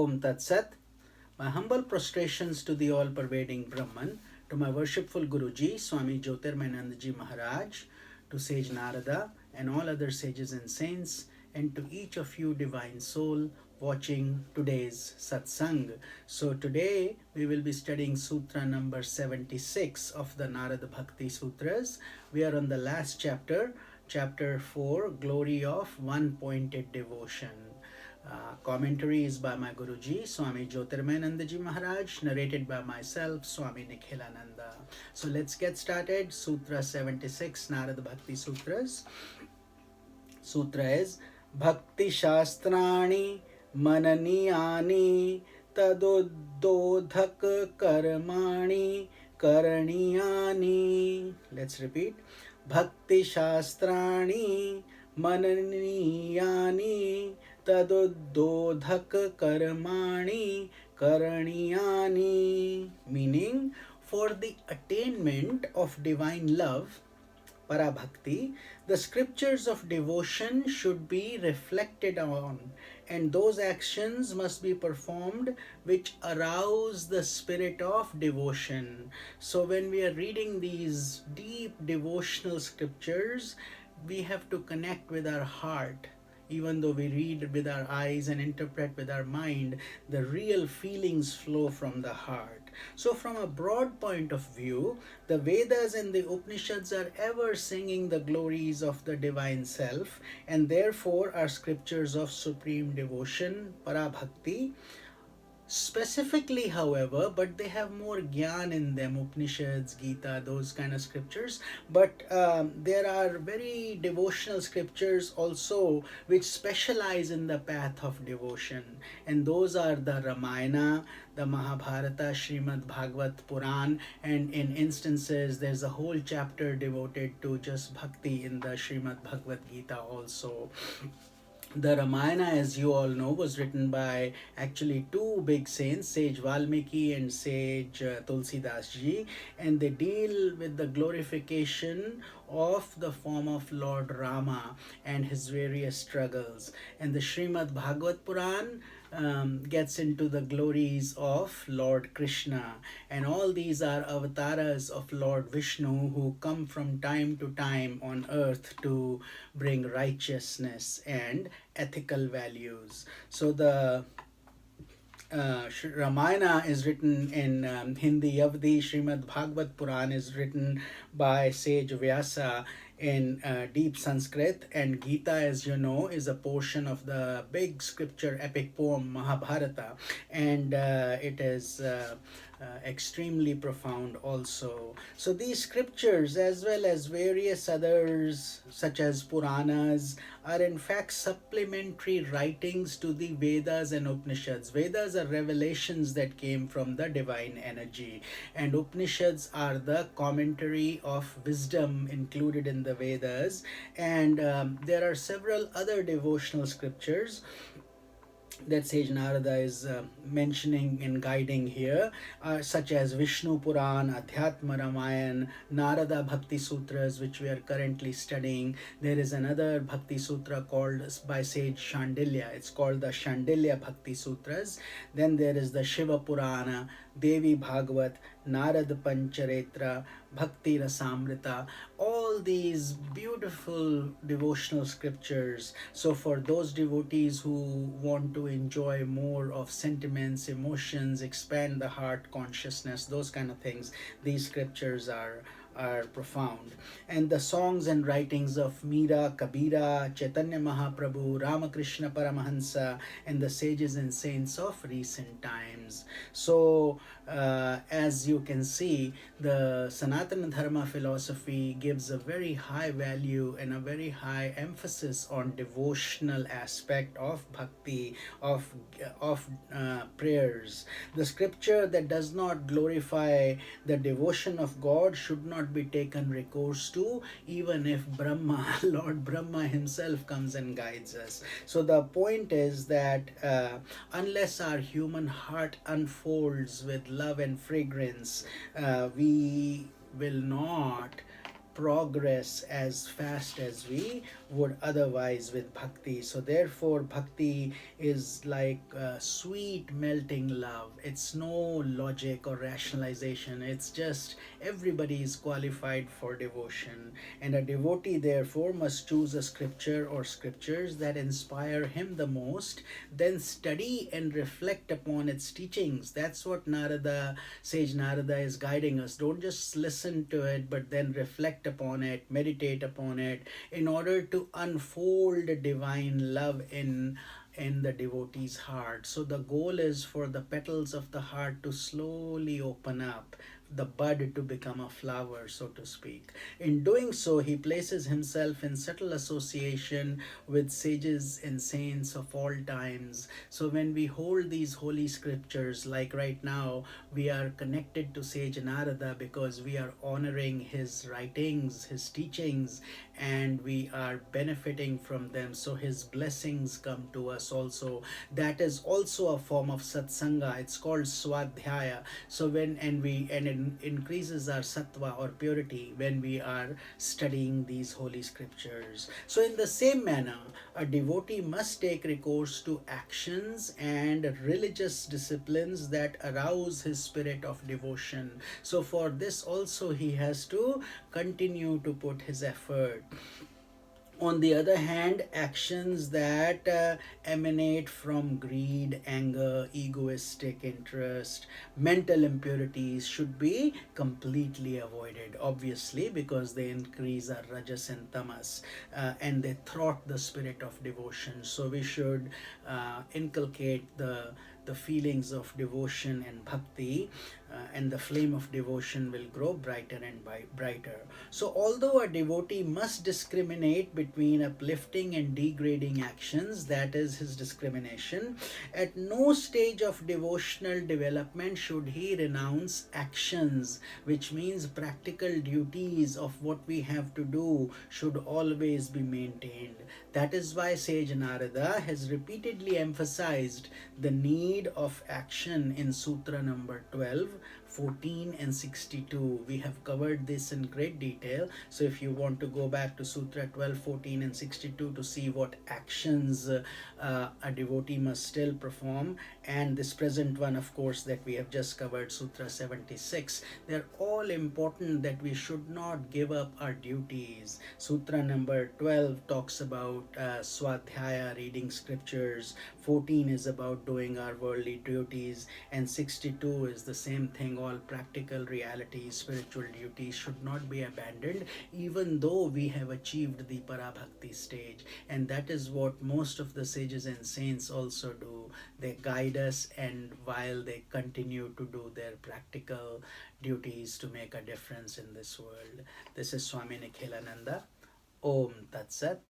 Om Tat Sat. My humble prostrations to the all-pervading Brahman, to my worshipful Guruji, Swami Jyotirmayanandaji Maharaj, to sage Narada and all other sages and saints, and to each of you divine soul watching today's satsang. So today we will be studying Sutra number 76 of the Narada Bhakti Sutras. We are on the last chapter, chapter 4, Glory of One-Pointed Devotion. Commentary is by my Guruji, Swami Jyotirmayanandaji Maharaj, narrated by myself, Swami Nikhilananda. So let's get started. Sutra 76, Narada Bhakti Sutras. Sutra is Bhakti Shastrani Mananiyani Tadododhak Karmani Karaniyani. Let's repeat. Bhakti Shastrani Mananiyani Tadododhak Karmani Karaniyani. Meaning, for the attainment of divine love, Parabhakti, the scriptures of devotion should be reflected on, and those actions must be performed which arouse the spirit of devotion. So when we are reading these deep devotional scriptures, we have to connect with our heart. Even though we read with our eyes and interpret with our mind, the real feelings flow from the heart. So from a broad point of view, the Vedas and the Upanishads are ever singing the glories of the divine self, and therefore are scriptures of supreme devotion, Parabhakti. Specifically, however, but they have more gyan in them, Upanishads, Gita, those kind of scriptures. But there are very devotional scriptures also which specialize in the path of devotion. And those are the Ramayana, the Mahabharata, Srimad Bhagavat Puran, and in instances there's a whole chapter devoted to just bhakti in the Srimad Bhagavad Gita also. The Ramayana, as you all know, was written by actually two big saints, Sage Valmiki and Sage Tulsidas Ji, and they deal with the glorification of the form of Lord Rama and his various struggles. And the Srimad Bhagavat Puran gets into the glories of Lord Krishna, and all these are avatars of Lord Vishnu who come from time to time on earth to bring righteousness and ethical values. So the Ramayana is written in Hindi Avdi, Srimad Bhagavat Puran is written by Sage Vyasa in deep Sanskrit, and Gita, as you know, is a portion of the big scripture epic poem Mahabharata, and it is extremely profound also. So these scriptures, as well as various others such as Puranas, are in fact supplementary writings to the Vedas and Upanishads. Vedas are revelations that came from the divine energy, and Upanishads are the commentary of wisdom included in the Vedas. And there are several other devotional scriptures that Sage Narada is mentioning and guiding here, such as Vishnu Puran, Adhyatma Ramayana, Narada Bhakti Sutras, which we are currently studying. There is another Bhakti Sutra called by Sage Shandilya. It's called the Shandilya Bhakti Sutras. Then there is the Shiva Purana, Devi Bhagavat, Narada Pancharetra, Bhakti Rasamrita, all these beautiful devotional scriptures. So for those devotees who want to enjoy more of sentiments, emotions, expand the heart consciousness, those kind of things, these scriptures are profound. And the songs and writings of Meera, Kabira, Chaitanya Mahaprabhu, Ramakrishna Paramahansa, and the sages and saints of recent times. So as you can see, the Sanatan Dharma philosophy gives a very high value and a very high emphasis on devotional aspect of bhakti, of prayers. The scripture that does not glorify the devotion of God should not be taken recourse to, even if Brahma, Lord Brahma himself comes and guides us. So the point is that unless our human heart unfolds with love and fragrance, we will not progress as fast as we would otherwise with bhakti. So therefore bhakti is like sweet melting love. It's no logic or rationalization, it's just everybody is qualified for devotion, and a devotee therefore must choose a scripture or scriptures that inspire him the most, then study and reflect upon its teachings. That's what Narada, sage Narada, is guiding us. Don't just listen to it, but then reflect upon it, meditate upon it, in order to unfold divine love in the devotee's heart. So the goal is for the petals of the heart to slowly open up, the bud to become a flower, so to speak. In doing so, he places himself in subtle association with sages and saints of all times. So when we hold these holy scriptures, like right now, we are connected to Sage Narada because we are honoring his writings, his teachings, and we are benefiting from them. So his blessings come to us also. That is also a form of satsanga. It's called swadhyaya. So when and it increases our sattva or purity when we are studying these holy scriptures. So in the same manner, a devotee must take recourse to actions and religious disciplines that arouse his spirit of devotion. So for this also he has to continue to put his effort. On the other hand, actions that emanate from greed, anger, egoistic interest, mental impurities should be completely avoided, obviously, because they increase our rajas and tamas, and they thwart the spirit of devotion. So we should inculcate the feelings of devotion and bhakti, and the flame of devotion will grow brighter and brighter. So, although a devotee must discriminate between uplifting and degrading actions, that is his discrimination, at no stage of devotional development should he renounce actions, which means practical duties of what we have to do should always be maintained. That is why Sage Narada has repeatedly emphasized the need of action in Sutra number 12, 14, and 62. We have covered this in great detail. So if you want to go back to Sutra 12, 14, and 62 to see what actions a devotee must still perform, and this present one, of course, that we have just covered, Sutra 76, they're all important, that we should not give up our duties. Sutra number 12 talks about Swadhyaya, reading scriptures, 14 is about doing our worldly duties, and 62 is the same thing. All practical realities, spiritual duties should not be abandoned, even though we have achieved the Parabhakti stage. And that is what most of the sages and saints also do. They guide us, and while they continue to do their practical duties to make a difference in this world. This is Swami Nikhilananda. Om Tat Sat.